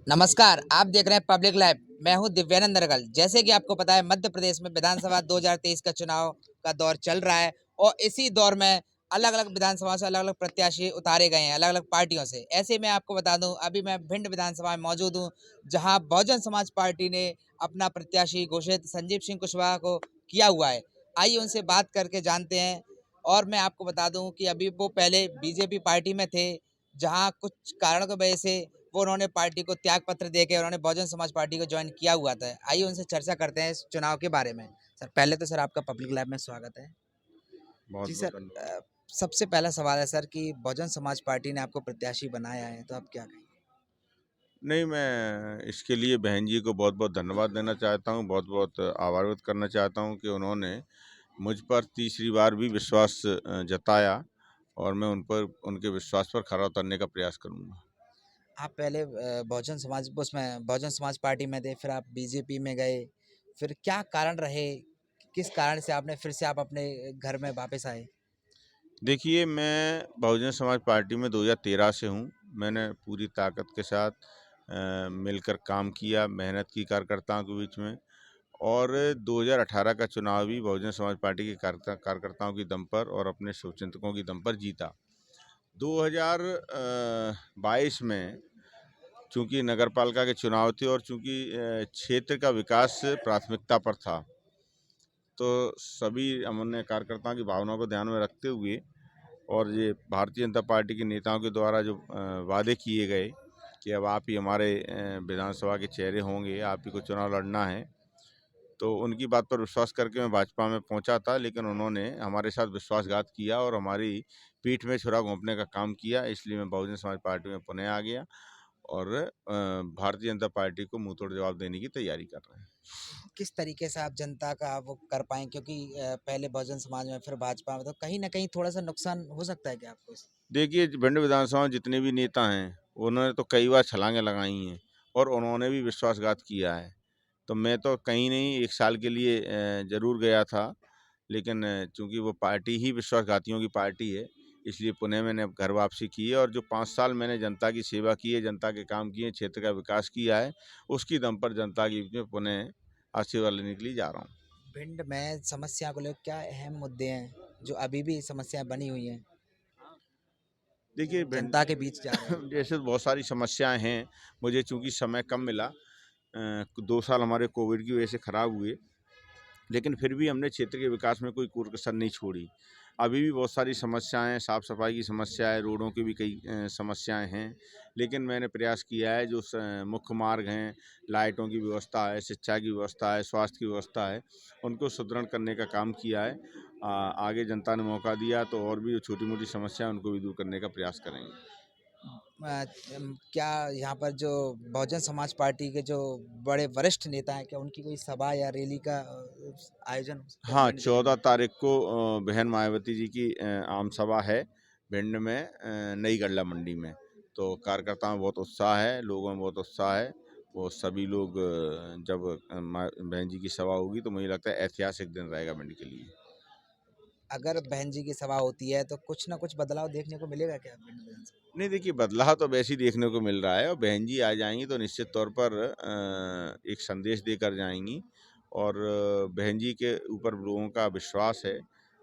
नमस्कार, आप देख रहे हैं पब्लिक लाइव। मैं हूं दिव्यानंद नरगल। जैसे कि आपको पता है, मध्य प्रदेश में विधानसभा 2023 का चुनाव का दौर चल रहा है और इसी दौर में अलग-अलग विधानसभा से अलग-अलग प्रत्याशी उतारे गए हैं, अलग-अलग पार्टियों से। ऐसे में आपको बता दूं, अभी मैं भिंड विधानसभा में मौजूद हूं, जहां बहुजन समाज पार्टी ने अपना प्रत्याशी घोषित संजीव सिंह कुशवाहा को किया हुआ है। आइए उनसे बात करके जानते हैं। और मैं आपको बता दूं कि अभी वो पहले बीजेपी पार्टी में थे, जहां कुछ कारणों की वजह से वो उन्होंने पार्टी को त्याग पत्र देके उन्होंने बहुजन समाज पार्टी को ज्वाइन किया हुआ था। आइए उनसे चर्चा करते हैं इस चुनाव के बारे में। सर, पहले तो सर आपका पब्लिक लैब में स्वागत है। जी बहुत-बहुत सर, धन्यवाद। सबसे पहला सवाल है सर कि बहुजन समाज पार्टी ने आपको प्रत्याशी बनाया है, तो आप क्या कहेंगे? नहीं, मैं इसके लिए बहन जी को बहुत-बहुत धन्यवाद देना चाहता हूँ, बहुत-बहुत आभार व्यक्त करना चाहता हूँ कि उन्होंने मुझ पर तीसरी बार भी विश्वास जताया और मैं उन पर उनके विश्वास पर खरा उतरने का प्रयास करूँगा। आप पहले बहुजन समाज पार्टी में थे, फिर आप बीजेपी में गए, फिर क्या कारण रहे? किस कारण से आपने फिर से आप अपने घर में वापस आए? देखिए, मैं बहुजन समाज पार्टी में 2013 से हूँ। मैंने पूरी ताकत के साथ मिलकर काम किया, मेहनत की कार्यकर्ताओं के बीच में और 2018 का चुनाव भी बहुजन समाज पार्टी के कार्यकर्ताओं के दम पर और अपने शुभचिंतकों के दम पर जीता। 2022 में चूँकि नगरपालिका के चुनाव थे और चूँकि क्षेत्र का विकास प्राथमिकता पर था, तो सभी हमने कार्यकर्ताओं की भावनाओं को ध्यान में रखते हुए और ये भारतीय जनता पार्टी के नेताओं के द्वारा जो वादे किए गए कि अब आप ही हमारे विधानसभा के चेहरे होंगे, आप ही को चुनाव लड़ना है, तो उनकी बात पर विश्वास करके मैं भाजपा में पहुंचा था, लेकिन उन्होंने हमारे साथ विश्वासघात किया और हमारी पीठ में छुरा घोंपने का काम किया। इसलिए मैं बहुजन समाज पार्टी में पुनः आ गया और भारतीय जनता पार्टी को मुंहतोड़ जवाब देने की तैयारी कर रहे हैं। किस तरीके से आप जनता का वो कर पाएँ, क्योंकि पहले बहुजन समाज में फिर भाजपा में, तो कहीं न कहीं थोड़ा-सा नुकसान हो सकता है क्या आपको इससे? देखिए, भिंड विधानसभा में जितने भी नेता हैं, उन्होंने तो कई बार छलांगे लगाई हैं और उन्होंने भी विश्वासघात किया है। तो मैं तो कहीं नहीं 1 साल के लिए ज़रूर गया था, लेकिन चूँकि वो पार्टी ही विश्वासघातियों की पार्टी है, इसलिए पुनः मैंने अब घर वापसी की है और जो 5 साल मैंने जनता की सेवा की है, जनता के काम किए, क्षेत्र का विकास किया है, उसकी दम पर जनता के बीच में पुनः आशीर्वाद लेने के लिए जा रहा हूँ। भिंड में समस्या को लेकर क्या अहम मुद्दे हैं, जो अभी भी समस्याएँ बनी हुई हैं, देखिए भिंड जनता के बीच जा रहे हैं? जैसे बहुत सारी समस्याएँ हैं, मुझे चूँकि समय कम मिला 2 साल हमारे कोविड की वजह से खराब हुए, लेकिन फिर भी हमने क्षेत्र के विकास में कोई कसर नहीं छोड़ी। अभी भी बहुत सारी समस्याएँ हैं, साफ-सफाई की समस्या है, रोडों की भी कई समस्याएँ हैं, लेकिन मैंने प्रयास किया है जो मुख्य मार्ग हैं, लाइटों की व्यवस्था है, शिक्षा की व्यवस्था है, स्वास्थ्य की व्यवस्था है, उनको सुदृढ़ करने का काम किया है। आगे जनता ने मौका दिया तो और भी जो छोटी-मोटी समस्या है उनको भी दूर करने का प्रयास करेंगे। क्या यहाँ पर जो बहुजन समाज पार्टी के जो बड़े वरिष्ठ नेता हैं, क्या उनकी कोई सभा या रैली का आयोजन हो सकता है हाँ, भिंड जिले 14 में? तारीख को बहन मायावती जी की आम सभा है भिंड में नई गल्ला मंडी में। तो कार्यकर्ताओं में बहुत उत्साह है, लोगों में बहुत उत्साह है। वो सभी लोग जब बहन जी की सभा होगी तो मुझे लगता है ऐतिहासिक दिन रहेगा भिंड के लिए। अगर बहन जी की सभा होती है, तो कुछ ना कुछ बदलाव देखने को मिलेगा क्या भिंड विधानसभा? नहीं देखिए, बदलाव तो वैसे ही देखने को मिल रहा है और बहन जी आ जाएँगी तो निश्चित तौर पर एक संदेश देकर जाएँगी और बहन जी के ऊपर लोगों का विश्वास है,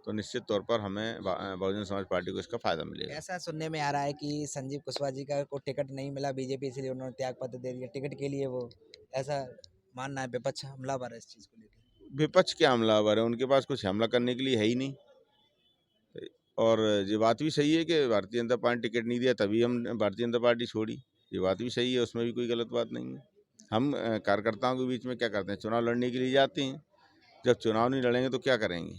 तो निश्चित तौर पर हमें बहुजन समाज पार्टी को इसका फ़ायदा मिलेगा। ऐसा सुनने में आ रहा है कि संजीव कुशवाहा जी का को टिकट नहीं मिला बीजेपी, इसलिए उन्होंने त्याग पत्र दे दिया टिकट के लिए। वो ऐसा मानना है, विपक्ष हमलावर है इस चीज़ को लेके। विपक्ष क्या हमलावर है, उनके पास कुछ हमला करने के लिए है ही नहीं। और ये बात भी सही है कि भारतीय जनता पार्टी टिकट नहीं दिया तभी हम भारतीय जनता पार्टी छोड़ी। ये बात भी सही है, उसमें भी कोई गलत बात नहीं है। हम कार्यकर्ताओं के बीच में क्या करते हैं, चुनाव लड़ने के लिए जाते हैं। जब चुनाव नहीं लड़ेंगे तो क्या करेंगे?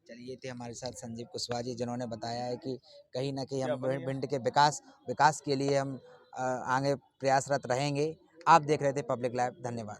चलिए, ये थे हमारे साथ संजीव कुशवाहा जी, जिन्होंने बताया है कि कहीं न कहीं क्या हम बन गया? भिंड के विकास के लिए हम आगे प्रयासरत रहेंगे। आप देख रहे थे पब्लिक लाइव। धन्यवाद।